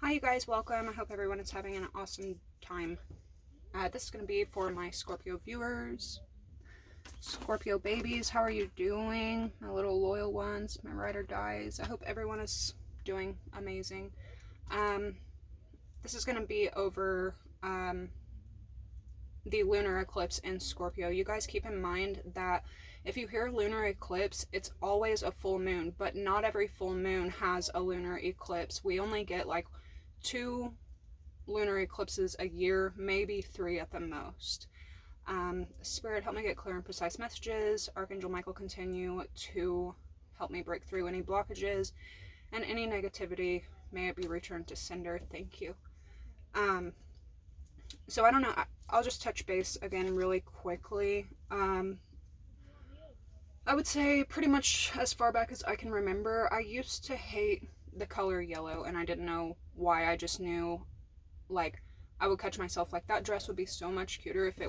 Hi you guys, welcome. I hope everyone is having an awesome time. This is going to be for my Scorpio viewers. Scorpio babies, how are you doing? My little loyal ones, my ride or dies. I hope everyone is doing amazing. This is going to be over the lunar eclipse in Scorpio. You guys keep in mind that if you hear lunar eclipse, it's always a full moon, but not every full moon has a lunar eclipse. We only get like 2 lunar eclipses a year, maybe 3 at the most. Spirit, help me get clear and precise messages. Archangel Michael, continue to help me break through any blockages and any negativity. May it be returned to sender. Thank you. So I don't know. I'll just touch base again really quickly. I would say pretty much as far back as I can remember, I used to hate the color yellow, and I didn't know why. I just knew, like, I would catch myself like, that dress would be so much cuter if it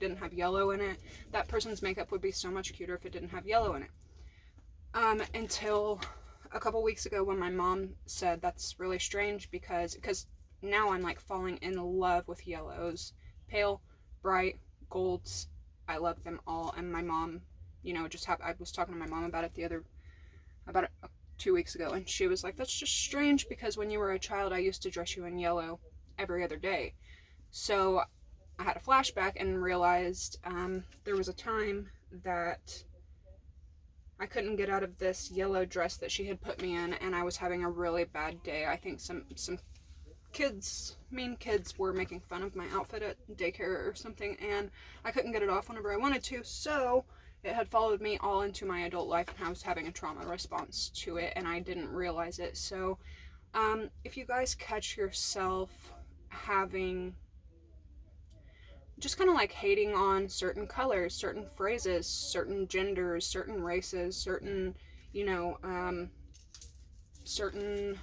didn't have yellow in it. That person's makeup would be so much cuter if it didn't have yellow in it. Until a couple weeks ago when my mom said that's really strange because now I'm like falling in love with yellows. Pale, bright, golds, I love them all. And my mom, I was talking to my mom about it about it 2 weeks ago, and she was like, that's just strange because when you were a child, I used to dress you in yellow every other day. So I had a flashback and realized there was a time that I couldn't get out of this yellow dress that she had put me in, and I was having a really bad day. I think some mean kids were making fun of my outfit at daycare or something, and I couldn't get it off whenever I wanted to, so it had followed me all into my adult life, and I was having a trauma response to it, and I didn't realize it. So if you guys catch yourself having just kind of like hating on certain colors, certain phrases, certain genders, certain races, certain certain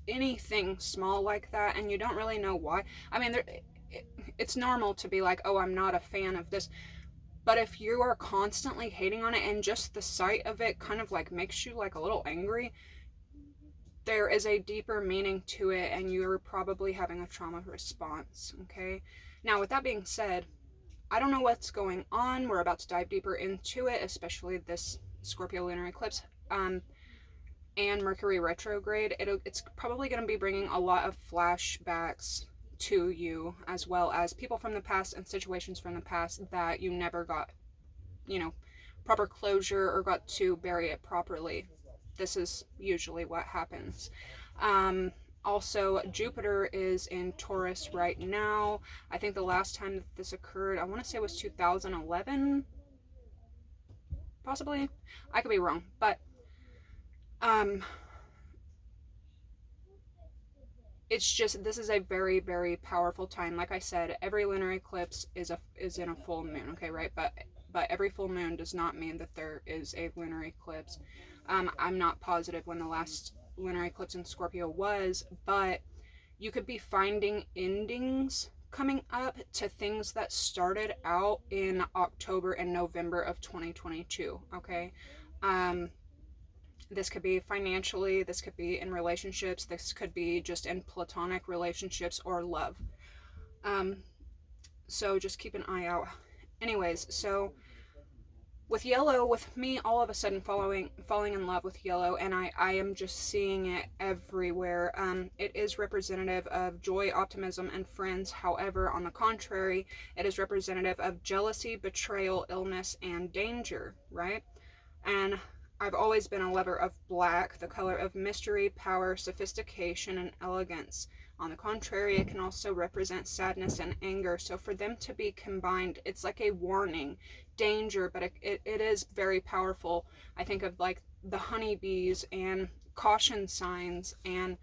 anything small like that, and you don't really know why. I mean, it's normal to be like, oh, I'm not a fan of this. But if you are constantly hating on it and just the sight of it kind of like makes you like a little angry, there is a deeper meaning to it, and you're probably having a trauma response, okay? Now, with that being said, I don't know what's going on. We're about to dive deeper into it, especially this Scorpio lunar eclipse and Mercury retrograde. It's probably going to be bringing a lot of flashbacks to you, as well as people from the past and situations from the past that you never got, proper closure or got to bury it properly. This is usually what happens. Also, Jupiter is in Taurus right now. I think the last time that this occurred, I want to say it was 2011, possibly. I could be wrong, but it's just, this is a very, very powerful time. Like I said, every lunar eclipse is in a full moon, okay, right? But every full moon does not mean that there is a lunar eclipse. I'm not positive when the last lunar eclipse in Scorpio was, but you could be finding endings coming up to things that started out in October and November of 2022, okay? This could be financially, this could be in relationships, this could be just in platonic relationships or love. So just keep an eye out. Anyways, so with yellow, with me all of a sudden falling in love with yellow, and I am just seeing it everywhere. It is representative of joy, optimism, and friends. However, on the contrary, it is representative of jealousy, betrayal, illness, and danger, right? And I've always been a lover of black, the color of mystery, power, sophistication, and elegance. On the contrary, it can also represent sadness and anger. So for them to be combined, it's like a warning, danger, but it is very powerful. I think of like the honeybees and caution signs and,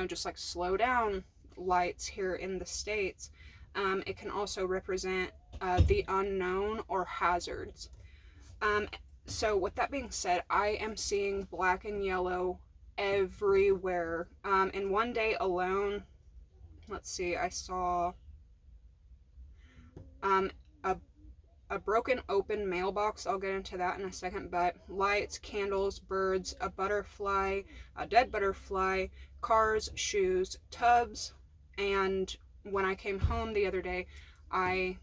just like slow down lights here in the States. It can also represent the unknown or hazards. So with that being said, I am seeing black and yellow everywhere. In one day alone, let's see, I saw a a broken open mailbox. I'll get into that in a second, but lights, candles, birds, a butterfly, a dead butterfly, cars, shoes, tubs, and when I came home the other day, I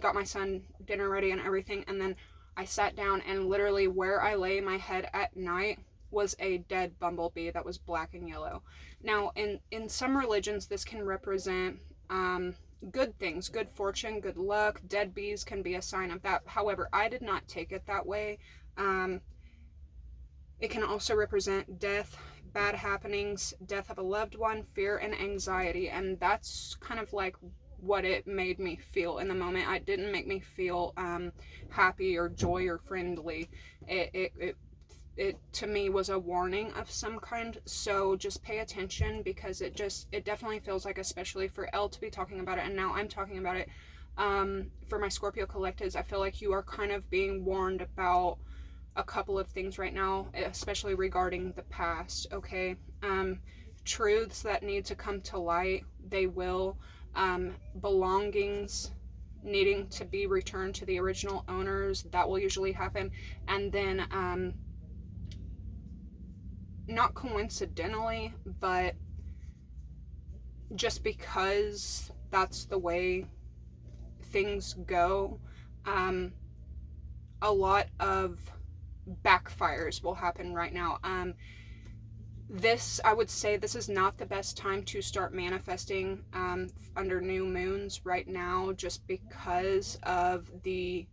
got my son dinner ready and everything, and then I sat down, and literally where I lay my head at night was a dead bumblebee that was black and yellow. Now, in some religions, this can represent good things, good fortune, good luck. Dead bees can be a sign of that. However, I did not take it that way. It can also represent death, bad happenings, death of a loved one, fear, and anxiety. And that's kind of like what it made me feel in the moment. It didn't make me feel happy or joy or friendly. It to me was a warning of some kind. So just pay attention, because it definitely feels like, especially for Elle to be talking about it, and now I'm talking about it, for my Scorpio collectives, I feel like you are kind of being warned about a couple of things right now, especially regarding the past. Okay, truths that need to come to light, they will. Belongings needing to be returned to the original owners, that will usually happen. And then not coincidentally, but just because that's the way things go, a lot of backfires will happen right now. I would say this is not the best time to start manifesting under new moons right now, just because of the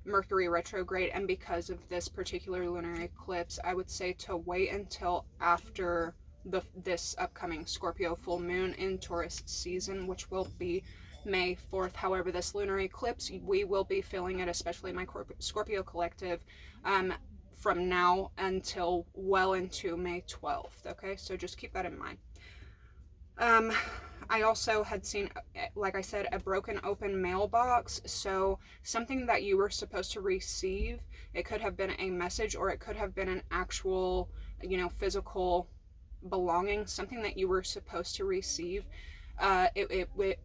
Mercury retrograde and because of this particular lunar eclipse. I would say to wait until after this upcoming Scorpio full moon in Taurus season, which will be May 4th. However, this lunar eclipse, we will be feeling it, especially my Scorpio collective, from now until well into May 12th. Okay, so just keep that in mind. I also had seen, like I said, a broken open mailbox. So something that you were supposed to receive, it could have been a message, or it could have been an actual, physical belonging, something that you were supposed to receive. It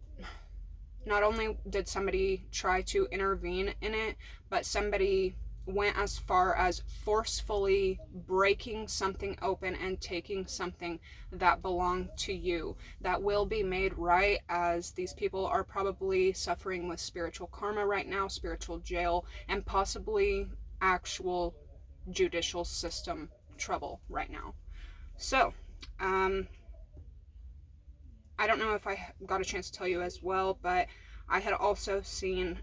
not only did somebody try to intervene in it, but somebody went as far as forcefully breaking something open and taking something that belonged to you. That will be made right, as these people are probably suffering with spiritual karma right now, spiritual jail, and possibly actual judicial system trouble right now. So, I don't know if I got a chance to tell you as well, but I had also seen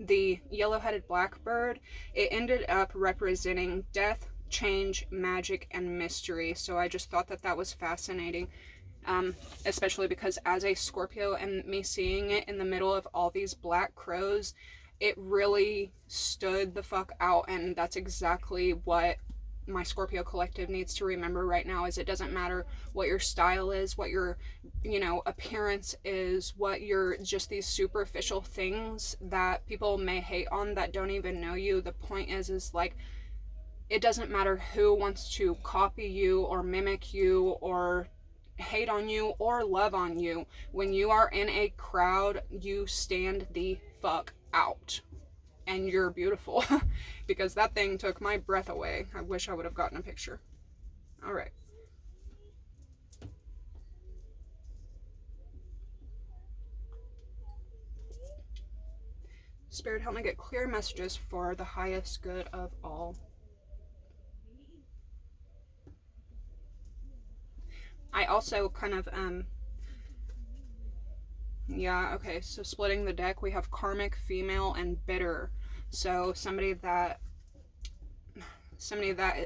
the yellow-headed blackbird. It ended up representing death, change, magic, and mystery. So I just thought that was fascinating, especially because as a Scorpio, and me seeing it in the middle of all these black crows, it really stood the fuck out. And that's exactly what my Scorpio collective needs to remember right now, is it doesn't matter what your style is, what your appearance is, what your just these superficial things that people may hate on that don't even know you. The point is like, it doesn't matter who wants to copy you or mimic you or hate on you or love on you. When you are in a crowd, you stand the fuck out. And you're beautiful. Because that thing took my breath away. I wish I would have gotten a picture. Alright. Spirit, help me get clear messages for the highest good of all. I also kind of, yeah, okay, so splitting the deck, we have karmic, female, and bitter. So somebody that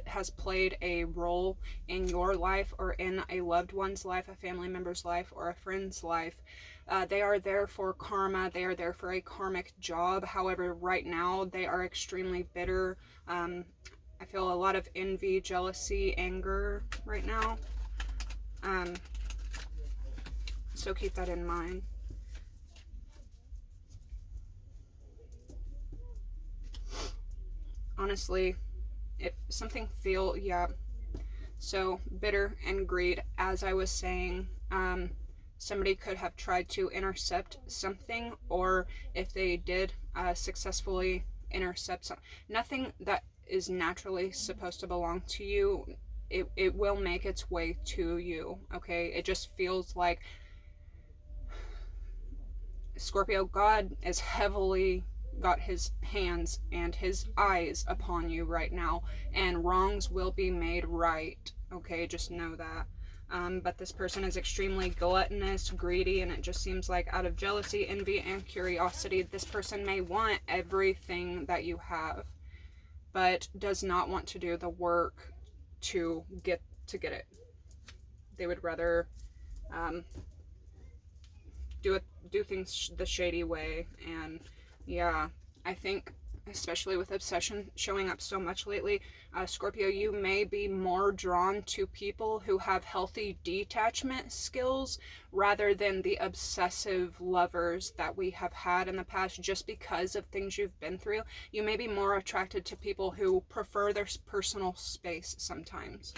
has played a role in your life, or in a loved one's life, a family member's life, or a friend's life. They are there for karma. They are there for a karmic job. However, right now, they are extremely bitter. I feel a lot of envy, jealousy, anger right now. So keep that in mind. Honestly, if something so bitter and greed, as I was saying, somebody could have tried to intercept something, or if they did successfully intercept nothing that is naturally supposed to belong to you, it will make its way to you, okay? It just feels like, Scorpio, God is heavily got his hands and his eyes upon you right now, and wrongs will be made right, okay? Just know that. But this person is extremely gluttonous, greedy, and it just seems like out of jealousy, envy, and curiosity, this person may want everything that you have, but does not want to do the work to get it. They would rather do things the shady way. And yeah, I think especially with obsession showing up so much lately, Scorpio, you may be more drawn to people who have healthy detachment skills rather than the obsessive lovers that we have had in the past, just because of things you've been through. You may be more attracted to people who prefer their personal space sometimes.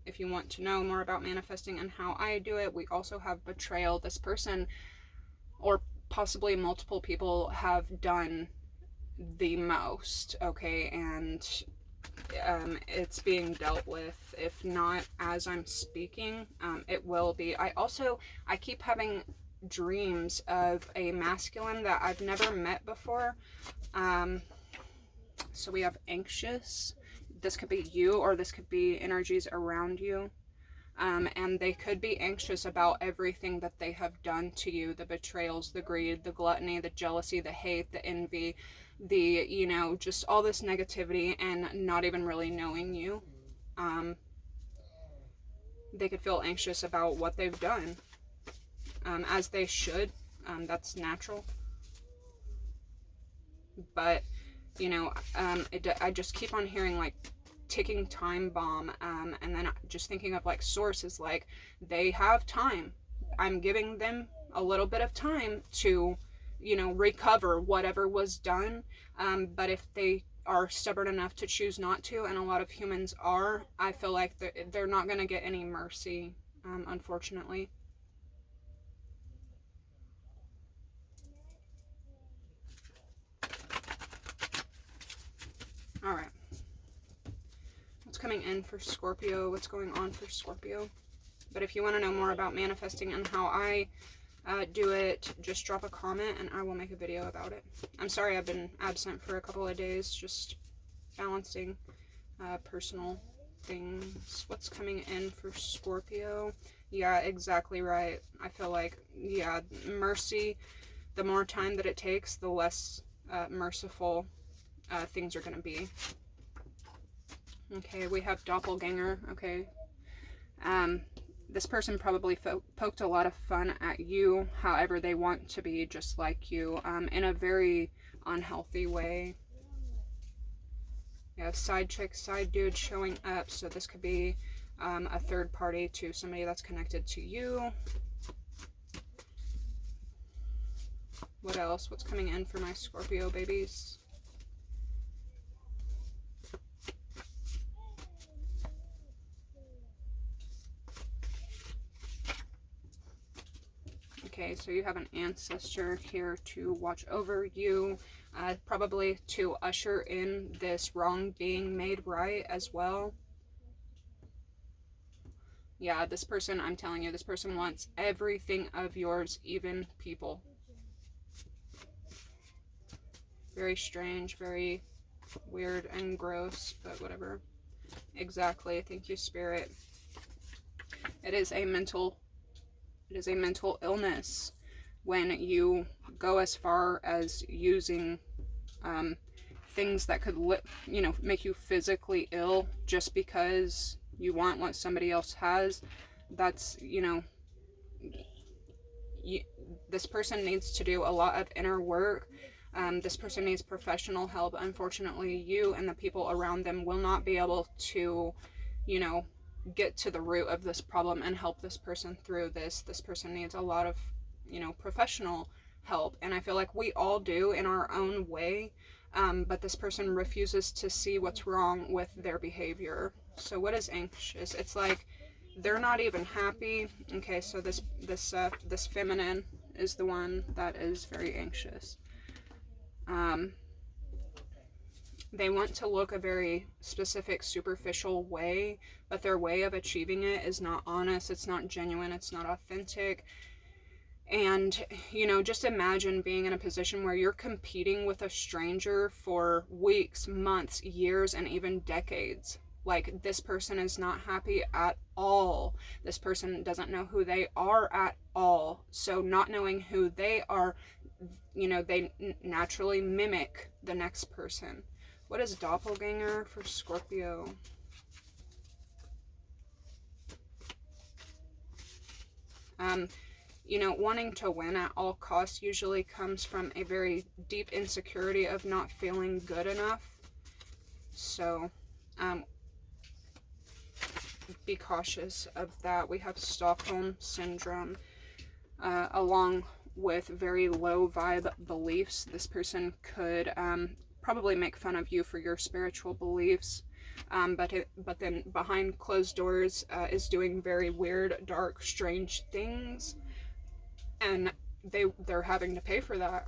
If you want to know more about manifesting and how I do it, we also have betrayal. This person, or possibly multiple people, have done the most, okay? And it's being dealt with. If not as I'm speaking, it will be. I keep having dreams of a masculine that I've never met before. So we have anxious. This could be you, or this could be energies around you. And they could be anxious about everything that they have done to you. The betrayals, the greed, the gluttony, the jealousy, the hate, the envy, the, just all this negativity, and not even really knowing you. They could feel anxious about what they've done, as they should. That's natural. But, I just keep on hearing like ticking time bomb, and then just thinking of like sources, like they have time. I'm giving them a little bit of time to, recover whatever was done. But if they are stubborn enough to choose not to, and a lot of humans are, I feel like they're not going to get any mercy, unfortunately. All right. What's coming in for Scorpio? What's going on for Scorpio? But if you want to know more about manifesting and how I do it, just drop a comment and I will make a video about it. I'm sorry I've been absent for a couple of days, just balancing personal things. What's coming in for Scorpio? Yeah, exactly right. I feel like, yeah, mercy, the more time that it takes, the less merciful things are going to be. Okay, we have doppelganger. Okay. This person probably poked a lot of fun at you, however they want to be just like you, in a very unhealthy way. Yeah, side chick, side dude showing up, so this could be a third party to somebody that's connected to you. What else? What's coming in for my Scorpio babies? Okay, so you have an ancestor here to watch over you, probably to usher in this wrong being made right as well. Yeah, this person, I'm telling you, this person wants everything of yours, even people. Very strange, very weird and gross, but whatever. Exactly. Thank you, Spirit. It is a mental illness when you go as far as using things that could make you physically ill just because you want what somebody else has. That's, this person needs to do a lot of inner work. This person needs professional help. Unfortunately, you and the people around them will not be able to, get to the root of this problem and help this person through this. This person needs a lot of, professional help. And I feel like we all do in our own way. but this person refuses to see what's wrong with their behavior. So what is anxious? It's like they're not even happy. Okay, so this feminine is the one that is very anxious. They want to look a very specific, superficial way, but their way of achieving it is not honest, it's not genuine, it's not authentic. And, you know, just imagine being in a position where you're competing with a stranger for weeks, months, years, and even decades. Like, this person is not happy at all. This person doesn't know who they are at all. So not knowing who they are, you know, they naturally mimic the next person. What is doppelganger for Scorpio? You know, wanting to win at all costs usually comes from a very deep insecurity of not feeling good enough. So, be cautious of that. We have Stockholm Syndrome, along with very low vibe beliefs. This person could probably make fun of you for your spiritual beliefs, but then behind closed doors is doing very weird, dark, strange things, and they're having to pay for that.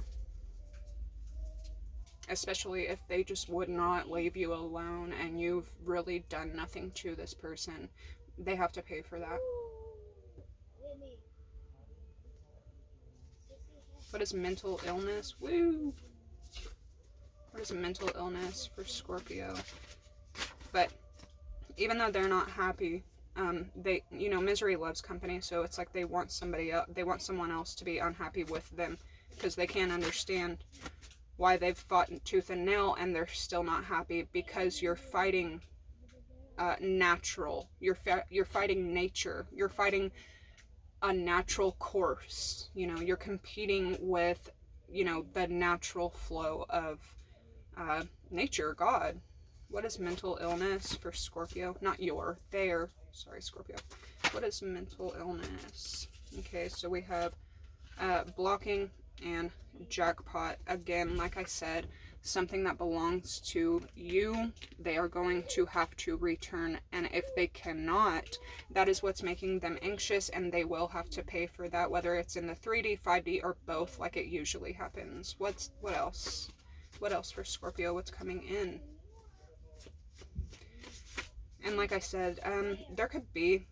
Especially if they just would not leave you alone and you've really done nothing to this person. They have to pay for that. What is mental illness? Woo! What is mental illness for Scorpio? But even though they're not happy, they, you know, misery loves company, so it's like they want somebody else, they want someone else to be unhappy with them, because they can't understand why they've fought tooth and nail and they're still not happy, because you're fighting natural. You're fighting nature. You're fighting a natural course. You know, you're competing with, you know, the natural flow of nature, God. What is mental illness for Scorpio? Not your, their. Sorry, Scorpio. What is mental illness? Okay, so we have blocking and jackpot. Again, like I said, something that belongs to you, they are going to have to return. And if they cannot, that is what's making them anxious, and they will have to pay for that, whether it's in the 3D, 5D, or both, like it usually happens. What else? What else for Scorpio? What's coming in? And like I said, there could be,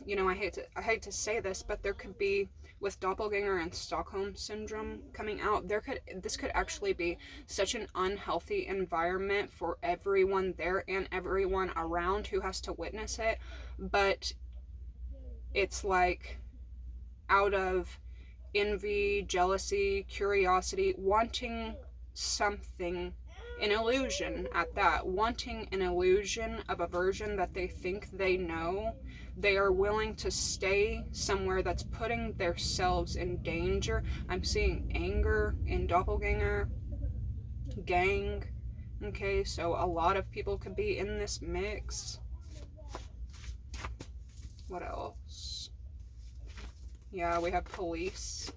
you know, I hate to say this, but there could be, with doppelganger and Stockholm Syndrome coming out, this could actually be such an unhealthy environment for everyone there and everyone around who has to witness it. But it's like out of envy, jealousy, curiosity, wanting something, an illusion at that, wanting an illusion of a version that they think they know, they are willing to stay somewhere that's putting themselves in danger. I'm seeing anger in doppelganger, gang. Okay, so a lot of people could be in this mix. What else? Yeah, we have police.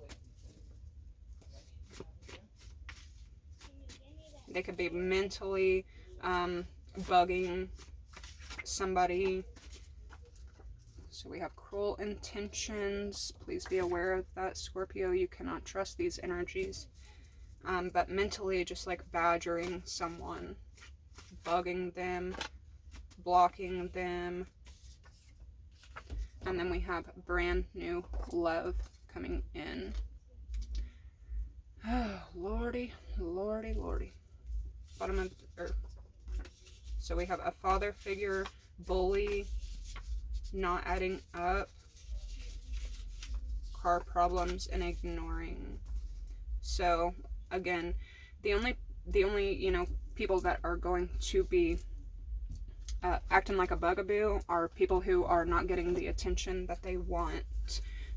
They could be mentally bugging somebody. So we have cruel intentions. Please be aware of that, Scorpio. You cannot trust these energies. But mentally, just like badgering someone, bugging them, blocking them. And then we have brand new love coming in. Oh, lordy, lordy, lordy. Bottom of earth. So we have a father figure, bully, not adding up, car problems, and ignoring. So again, the only you know, people that are going to be acting like a bugaboo are people who are not getting the attention that they want.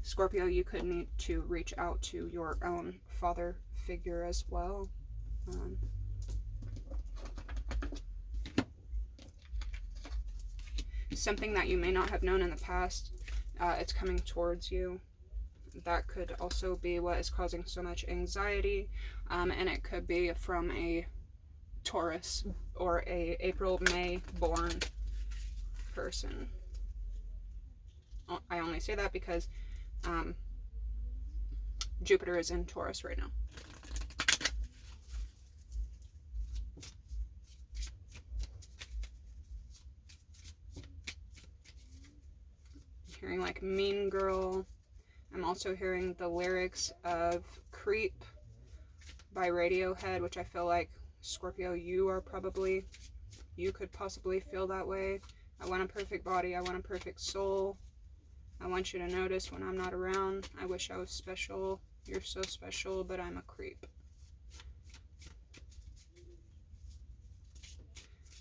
Scorpio, you could need to reach out to your own father figure as well. Something that you may not have known in the past, it's coming towards you. That could also be what is causing so much anxiety, and it could be from a Taurus or a April, May born person. I only say that because Jupiter is in Taurus right now. I'm hearing like Mean Girl. I'm also hearing the lyrics of Creep by Radiohead, which I feel like, Scorpio, you could possibly feel that way. I want a perfect body. I want a perfect soul. I want you to notice when I'm not around. I wish I was special. You're so special, but I'm a creep.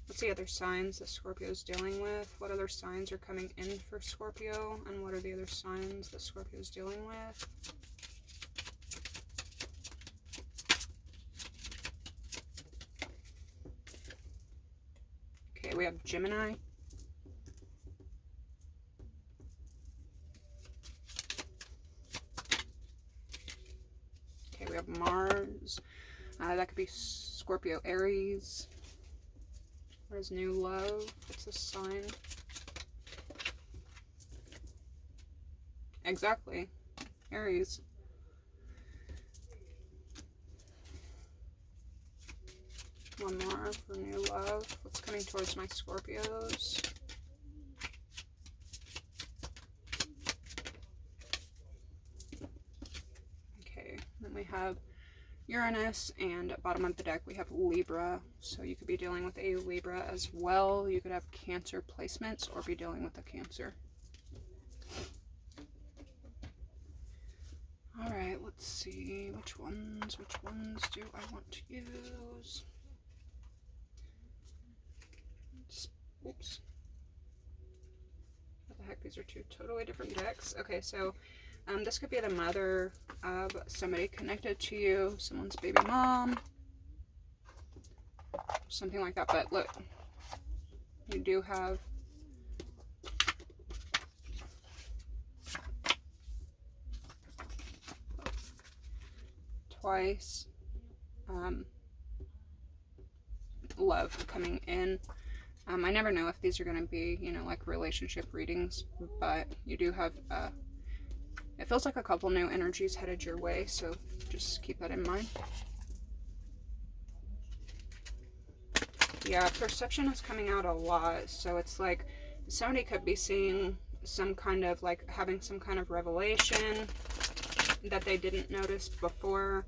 What's the other signs that Scorpio is dealing with? What other signs are coming in for Scorpio? And what are the other signs that Scorpio is dealing with? Okay, we have Gemini. Okay, we have Mars. That could be Scorpio, Aries. What is new love? What's the sign? Exactly. Aries. One more for new love. What's coming towards my Scorpios? Okay, then we have Uranus, and bottom of the deck we have Libra. So you could be dealing with a Libra as well. You could have Cancer placements or be dealing with a Cancer. Alright, let's see. Which ones do I want to use? Oops. What the heck? These are two totally different decks. Okay, so this could be the mother of somebody connected to you, someone's baby mom, something like that. But look, you do have twice love coming in. I never know if these are going to be, you know, like relationship readings, but you do have, it feels like a couple new energies headed your way, so just keep that in mind. Yeah, perception is coming out a lot, so it's like somebody could be seeing some kind of, like, having some kind of revelation that they didn't notice before.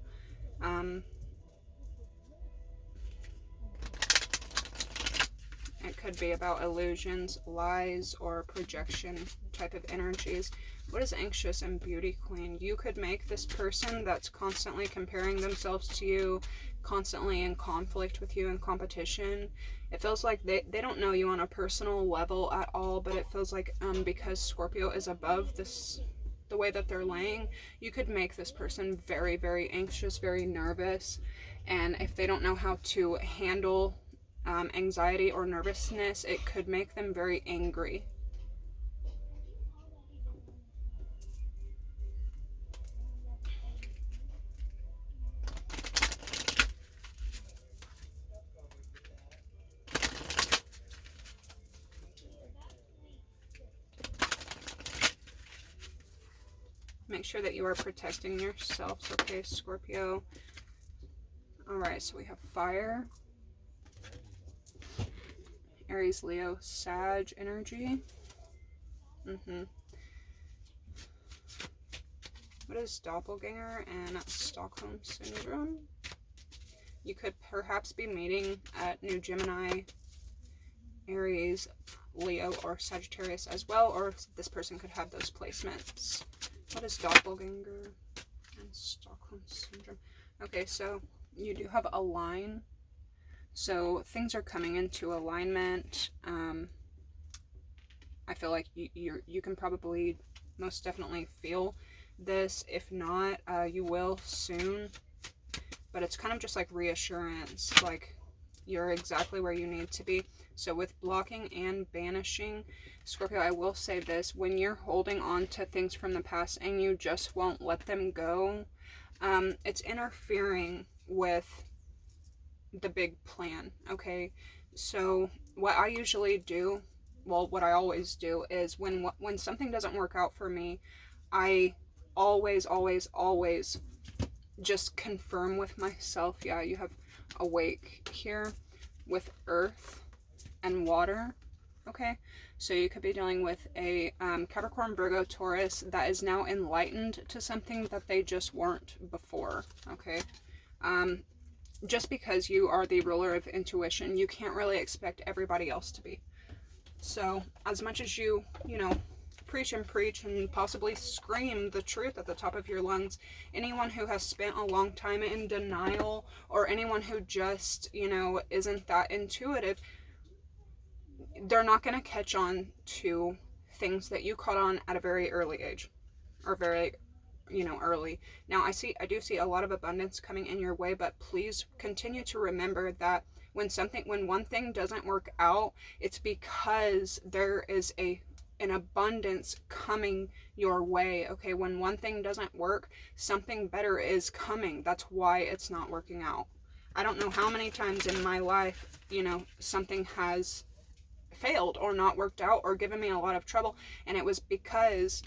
It could be about illusions, lies, or projection type of energies. What is anxious and beauty queen? You could make this person that's constantly comparing themselves to you, constantly in conflict with you, in competition. It feels like they don't know you on a personal level at all, but it feels like because Scorpio is above this, the way that they're laying, you could make this person very, very anxious, very nervous. And if they don't know how to handle anxiety or nervousness, it could make them very angry. Make sure that you are protecting yourselves, okay, Scorpio? Alright, so we have fire, Aries, Leo, Sag energy. What is doppelganger and Stockholm syndrome? You could perhaps be meeting at New Gemini, Aries, Leo, or Sagittarius as well, or this person could have those placements. What is doppelganger and Stockholm syndrome? Okay, so you do have a line. So things are coming into alignment. I feel like you can probably most definitely feel this. If not, you will soon. But it's kind of just like reassurance, like you're exactly where you need to be. So with blocking and banishing, Scorpio, I will say this: when you're holding on to things from the past and you just won't let them go, it's interfering with the big plan, okay? So what I usually do, well, what I always do is when something doesn't work out for me, I always just confirm with myself. Yeah, you have awake here with earth and water, okay? So you could be dealing with a Capricorn, Virgo, Taurus that is now enlightened to something that they just weren't before, okay? Just because you are the ruler of intuition, you can't really expect everybody else to be. So as much as you preach and possibly scream the truth at the top of your lungs, anyone who has spent a long time in denial, or anyone who just, isn't that intuitive, they're not going to catch on to things that you caught on at a very early age, or very early. Now I do see a lot of abundance coming in your way, but please continue to remember that when one thing doesn't work out, it's because there is an abundance coming your way, okay? When one thing doesn't work, something better is coming. That's why it's not working out. I don't know how many times in my life, something has failed or not worked out or given me a lot of trouble, and it was because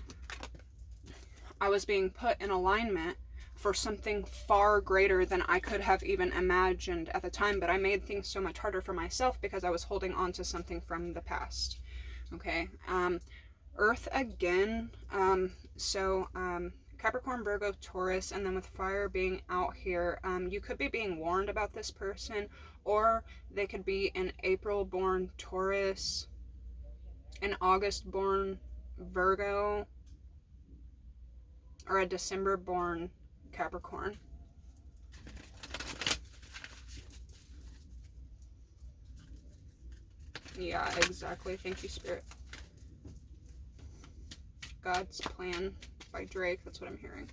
I was being put in alignment for something far greater than I could have even imagined at the time, but I made things so much harder for myself because I was holding on to something from the past. Okay, Earth again, Capricorn, Virgo, Taurus, and then with fire being out here, you could be being warned about this person, or they could be an April-born Taurus, an August-born Virgo, or a December-born Capricorn. Yeah, exactly. Thank you, Spirit. God's Plan by Drake. That's what I'm hearing.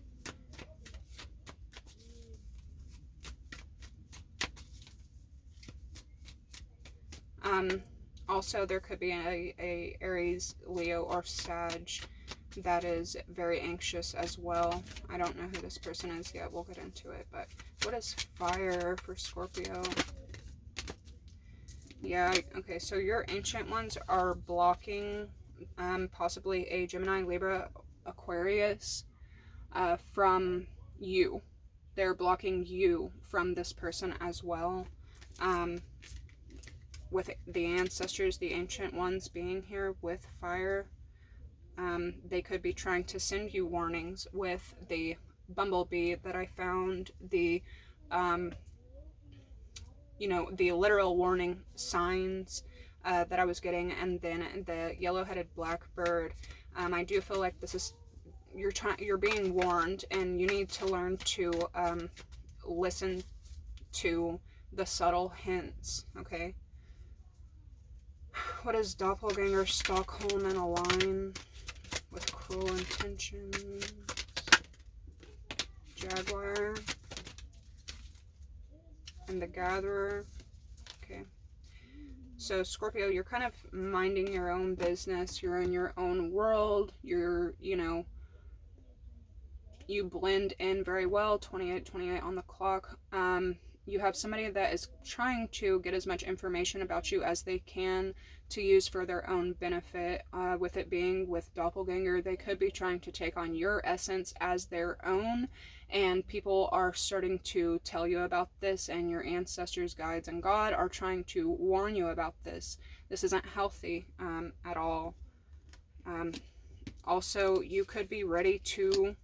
Also, there could be a Aries, Leo, or Sag that is very anxious as well. I don't know who this person is yet. We'll get into it. But what is fire for Scorpio? Yeah, okay, so your ancient ones are blocking possibly a Gemini, Libra, Aquarius from you. They're blocking you from this person as well. With the ancestors, the ancient ones being here with fire, they could be trying to send you warnings with the bumblebee that I found, the the literal warning signs that I was getting, and then the yellow-headed blackbird. I do feel like this is, you're being warned, and you need to learn to listen to the subtle hints, okay? What is doppelganger, Stockholm, and align with cruel intentions? Jaguar and the gatherer. Okay, so Scorpio, you're kind of minding your own business. You're in your own world. You're, you blend in very well. 28 on the clock. You have somebody that is trying to get as much information about you as they can to use for their own benefit. With it being with doppelganger, they could be trying to take on your essence as their own, and people are starting to tell you about this, and your ancestors, guides, and God are trying to warn you about this. This isn't healthy at all. Also, you could be ready to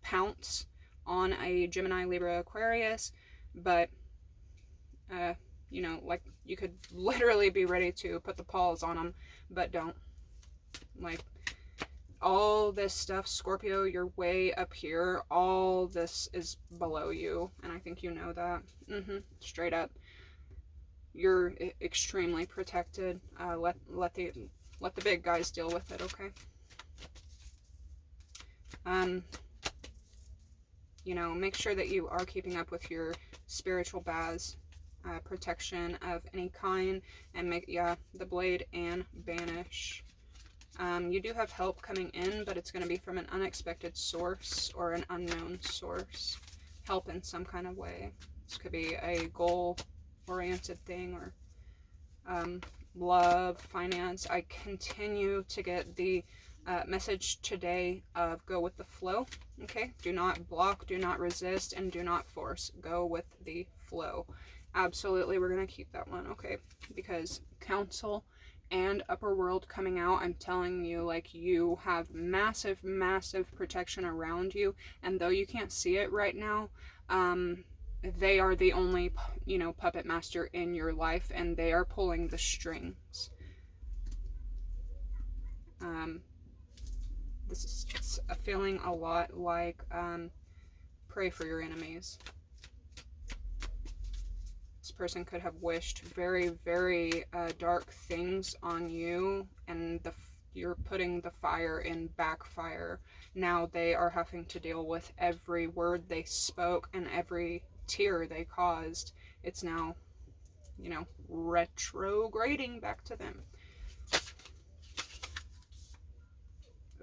pounce on a Gemini, Libra, Aquarius, but like, you could literally be ready to put the paws on them, but don't. Like, all this stuff, Scorpio, you're way up here. All this is below you, and I think you know that. Straight up. You're extremely protected. Let the big guys deal with it, okay? Make sure that you are keeping up with your spiritual baths, protection of any kind, and the blade and banish. You do have help coming in, but it's going to be from an unexpected source or an unknown source. Help in some kind of way. This could be a goal oriented thing, or love, finance. I continue to get the message today of go with the flow. Okay, do not block, do not resist, and do not force. Go with the flow. Absolutely, we're gonna keep that one. Okay, because council and upper world coming out, I'm telling you, like, you have massive, massive protection around you, and though you can't see it right now, they are the only, you know, puppet master in your life, and they are pulling the strings. This is feeling a lot like pray for your enemies. This person could have wished very, very dark things on you, and you're putting the fire in backfire. Now they are having to deal with every word they spoke and every tear they caused. It's now, you know, retrograding back to them.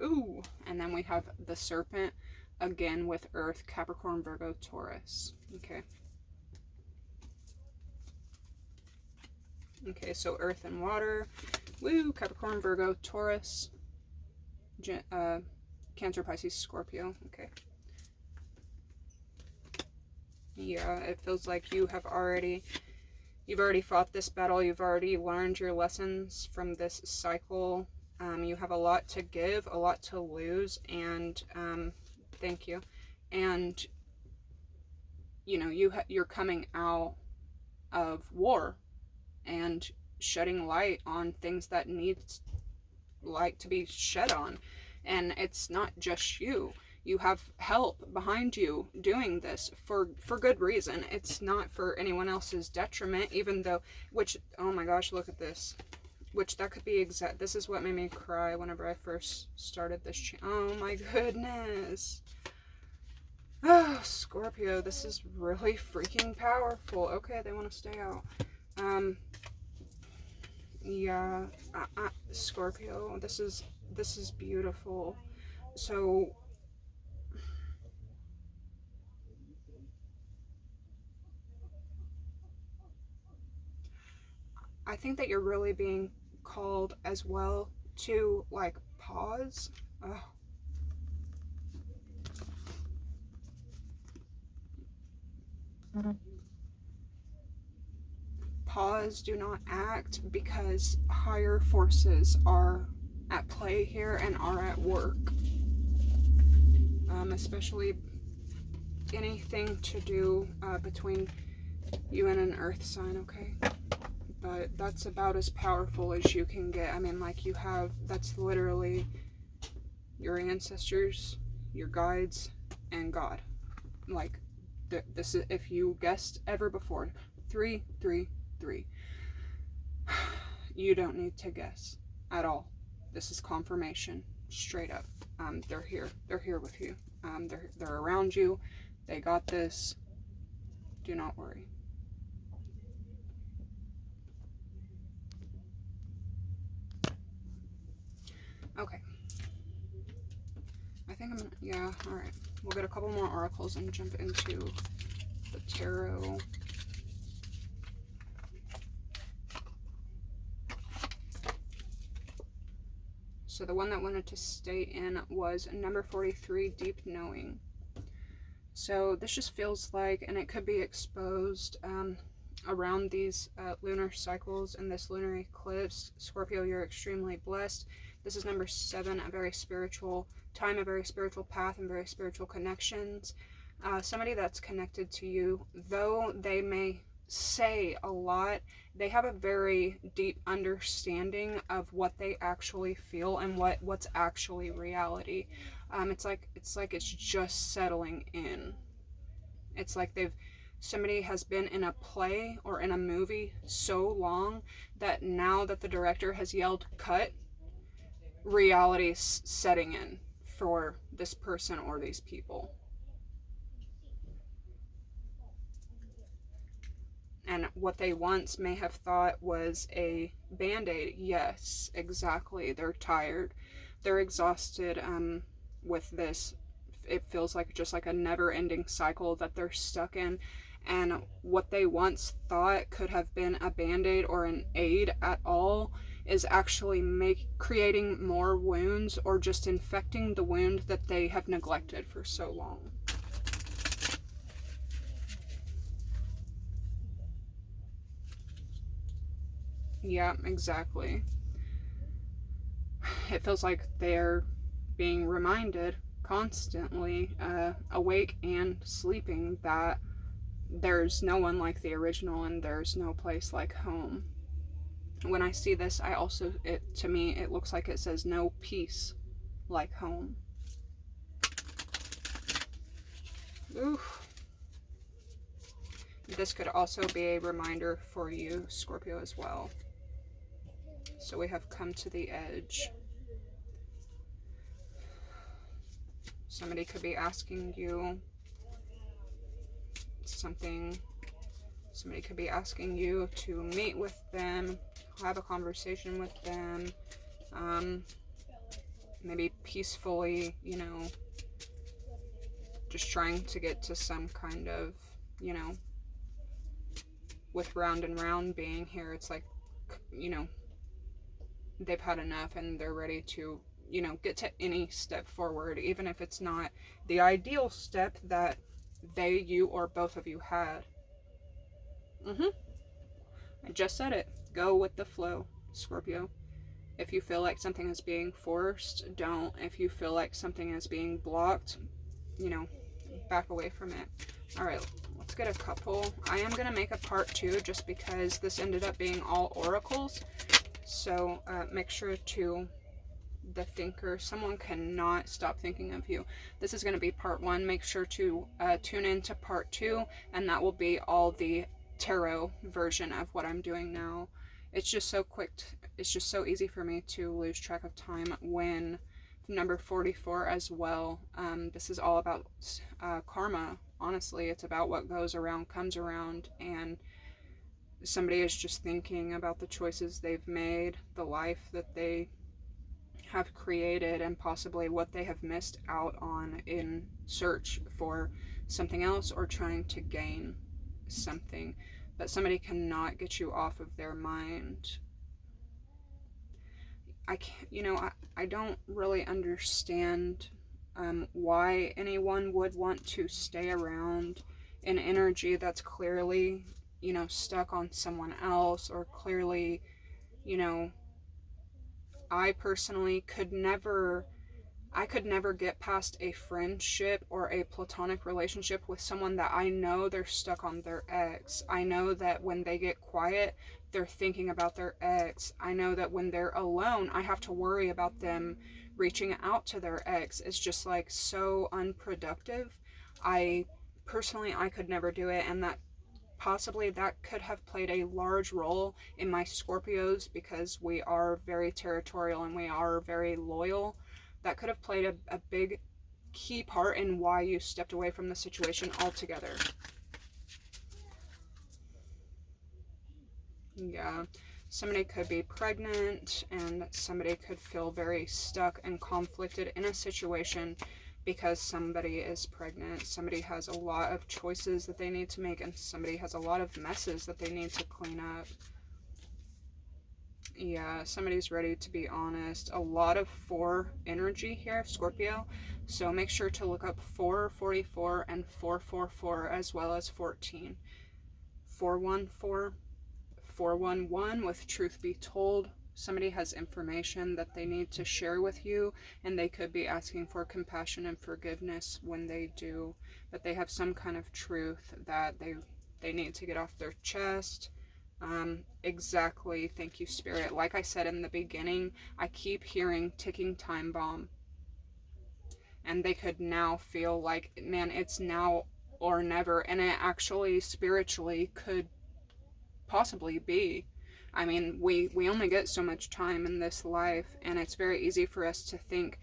Ooh, and then we have the serpent again with Earth, Capricorn, Virgo, Taurus. Okay. Okay, so Earth and water. Woo, Capricorn, Virgo, Taurus, Cancer, Pisces, Scorpio. Okay. Yeah, it feels like you've already fought this battle. You've already learned your lessons from this cycle. You have a lot to give, a lot to lose, and thank you. And you know, you're coming out of war and shedding light on things that need light to be shed on. And it's not just you. You have help behind you doing this for good reason. It's not for anyone else's detriment, even though, which, oh my gosh, look at this. Which that could be exact. This is what made me cry whenever I first started this channel. Oh my goodness. Oh, Scorpio, this is really freaking powerful. Okay, they want to stay out. Yeah, Scorpio, this is beautiful. So I think that you're really being called as well to, like, pause. Pause, do not act, because higher forces are at play here and are at work. Especially anything to do between you and an earth sign, okay? But that's about as powerful as you can get. I mean, like, you have, that's literally your ancestors, your guides, and God. Like, this is, if you guessed ever before, 3, 3, 3. You don't need to guess at all. This is confirmation, straight up. They're here. They're here with you. They're around you. They got this. Do not worry. Okay. I think I'm gonna, yeah, alright. We'll get a couple more oracles and jump into the tarot. So the one that wanted to stay in was number 43, Deep Knowing. So this just feels like, and it could be exposed around these lunar cycles and this lunar eclipse. Scorpio, you're extremely blessed. This is number 7, a very spiritual time, a very spiritual path, and very spiritual connections. Somebody that's connected to you, though they may say a lot, they have a very deep understanding of what they actually feel and what's actually reality. It's like it's just settling in. It's like somebody has been in a play or in a movie so long that now that the director has yelled cut, reality's setting in for this person or these people. And what they once may have thought was a band-aid, yes, exactly. They're tired. They're exhausted with this. It feels like just like a never-ending cycle that they're stuck in. and what they once thought could have been a band-aid or an aid at all is actually creating more wounds, or just infecting the wound that they have neglected for so long. Yeah, exactly. It feels like they're being reminded constantly, awake and sleeping, that there's no one like the original and there's no place like home. When I see this, to me, it looks like it says no peace like home. Oof. This could also be a reminder for you, Scorpio, as well. So we have come to the edge. Somebody could be asking you something. Somebody could be asking you to meet with them, have a conversation with them, maybe peacefully, just trying to get to some kind of, with round and round being here, it's like, they've had enough and they're ready to, get to any step forward, even if it's not the ideal step that you, or both of you had. I just said it. Go with the flow, Scorpio. If you feel like something is being forced, don't. If you feel like something is being blocked, back away from it. All right, let's get a couple. I am going to make a part 2 just because this ended up being all oracles. So make sure to, the thinker, someone cannot stop thinking of you. This is going to be part 1. Make sure to tune into part 2, and that will be all the tarot version of what I'm doing now. It's just so quick. It's just so easy for me to lose track of time when number 44 as well. This is all about karma. Honestly, it's about what goes around comes around, and somebody is just thinking about the choices they've made, the life that they have created, and possibly what they have missed out on in search for something else or trying to gain something. But somebody cannot get you off of their mind. I can't, I don't really understand why anyone would want to stay around an energy that's clearly, stuck on someone else, or clearly, I personally could never get past a friendship or a platonic relationship with someone that I know they're stuck on their ex. I know that when they get quiet, they're thinking about their ex. I know that when they're alone, I have to worry about them reaching out to their ex. It's just like so unproductive. I could never do it, and that could have played a large role in my Scorpios, because we are very territorial and we are very loyal. That could have played a big key part in why you stepped away from the situation altogether. Yeah, somebody could be pregnant, and somebody could feel very stuck and conflicted in a situation because somebody is pregnant. Somebody has a lot of choices that they need to make, and somebody has a lot of messes that they need to clean up. Yeah, somebody's ready to be honest. A lot of 4 energy here, Scorpio. So make sure to look up 444 and 444, as well as 14. 414, 411 with truth be told. Somebody has information that they need to share with you, and they could be asking for compassion and forgiveness when they do. But they have some kind of truth that they need to get off their chest. Exactly. Thank you, Spirit. Like I said in the beginning, I keep hearing ticking time bomb. And they could now feel like, man, it's now or never. And it actually spiritually could possibly be. I mean, we only get so much time in this life, and it's very easy for us to think,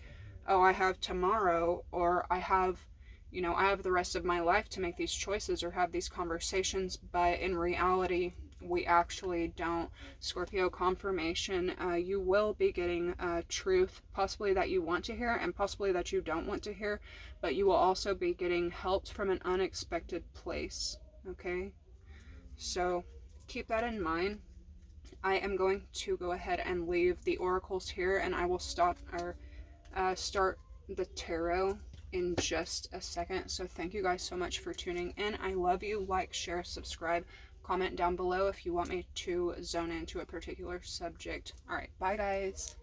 oh, I have tomorrow, or I have the rest of my life to make these choices or have these conversations. But in reality, we actually don't. Scorpio, confirmation, you will be getting truth, possibly that you want to hear and possibly that you don't want to hear, but you will also be getting help from an unexpected place. Okay, so keep that in mind. I am going to go ahead and leave the oracles here, and I will start the tarot in just a second. So thank you guys so much for tuning in. I love you. Like, share, subscribe, comment down below if you want me to zone into a particular subject. All right, bye guys.